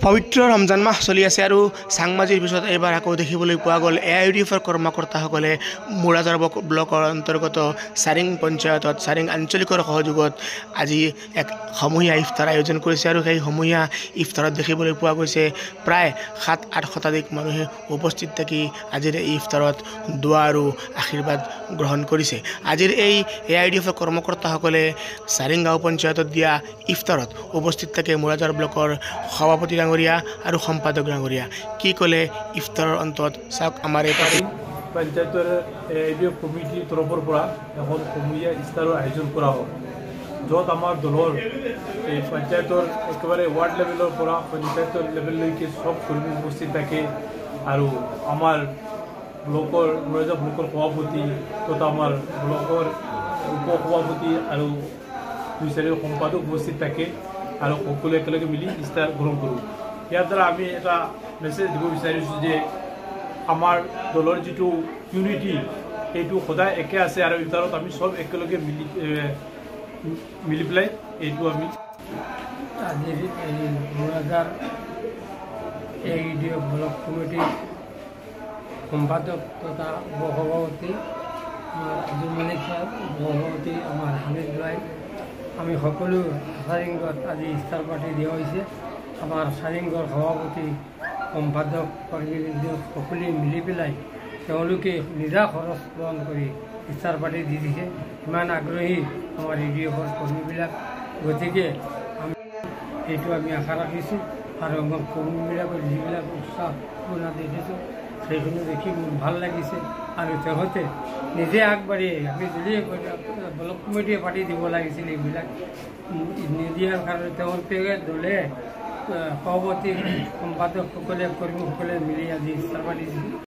পবিত্ৰ ৰমজান মাহ চলি আছে আৰু চাংমাজিৰ পিছত এইবাৰ আকৌ দেখিবলৈ পোৱা গ'ল AIUDFৰ কৰ্মকৰ্তাসকলে মুৰাজাৰ ব্লকৰ অন্তৰ্গত চাৰিং পঞ্চায়তত চাৰিং আঞ্চলিকৰ সহযোগত আজি এক সমূহীয়া ইফতাৰ আয়োজন কৰিছে আৰু সেই সমূহীয়া ইফতাৰত দেখিবলৈ পোৱা গৈছে প্ৰায় ৭-৮ শতাধিক মানুহে উপস্থিত থাকি আজিৰ এই ইফতাৰত দোৱা আৰু আশীৰ্বাদ গ্ৰহণ কৰিছে। আজিৰ এই AIUDFৰ কৰ্মকৰ্তাসকলে চাৰিং গাঁও পঞ্চায়তত দিয়া ইফতাৰত উপস্থিত থাকে মুৰাজাৰ ব্লকৰ সভাপতি ডাঙৰীয়া আৰু সম্পাদক ডাঙৰীয়া। কি ক'লে ইফতাৰৰ অন্তত চাওক আমাৰ এই পঞ্চায়তৰ AIUDF কমিটিৰ তৰফৰ পৰা এখন সমূহীয়া ইফতাৰৰ আয়োজন কৰা হয়, য'ত আমাৰ দলৰ এই পঞ্চায়তৰ একেবাৰে ৱাৰ্ড লেভেলৰ পৰা পঞ্চায়তৰ লেভেললৈকে সব কৰ্মী উপস্থিত থাকে আৰু আমাৰ ব্লকৰ মুৰাজাৰ ব্লকৰ সভাপতি তথা আমাৰ ব্লকৰ উপসভাপতি আৰু 2-4 সম্পাদক উপস্থিত থাকে আৰু সকলোৱে একেলগে মিলি ইফতাৰ গ্ৰহণ কৰোঁ। ইয়াৰ দ্বাৰা আমি এটা মেছেজ দিব বিচাৰিছোঁ যে আমাৰ দলৰ যিটো ইউনিটি এইটো সদায় একে আছে আৰু ইফতাৰত আমি সব একেলগে মিলি পেলাই এইটো আমি আজিৰ এই মুৰাজাৰ AIUDF ব্লক কমিটিৰ সম্পাদক তথা উপসভাপতি আব্দুল মালিক সাহেব, সভাপতি আমাৰ হামিদ ভাই, আমি সকলো চাৰিংগত আজি ইফতাৰ পাৰ্টি দিয়া হৈছে। আমাৰ চাৰিংগৰ সভাপতি সম্পাদক কৰ্মীবৃন্দ সকলোৱে মিলি পেলাই তেওঁলোকে নিজা খৰচ বহন কৰি ইফতাৰ পাৰ্টি দি দিছে। ইমান আগ্ৰহী আমাৰ AIUDFৰ কৰ্মীবিলাক, গতিকে এইটো আমি আশা ৰাখিছোঁ আৰু আমাৰ কৰ্মীবিলাকৰ যিবিলাক উৎসাহপূৰ্ণ দেখিছোঁ সেইখিনি দেখি মোৰ ভাল লাগিছে আৰু তেওঁলোকে নিজে আগবাঢ়ি আমি যদি ব্লক কমিটিয়ে পাতি দিব লাগিছিল এইবিলাক নিদিয়াৰ কাৰণে তেওঁলোকে দলে সভাপতি সম্পাদকসকলে কৰ্মীসকলে মিলি আজি ইফতাৰ পাতি দিছিল।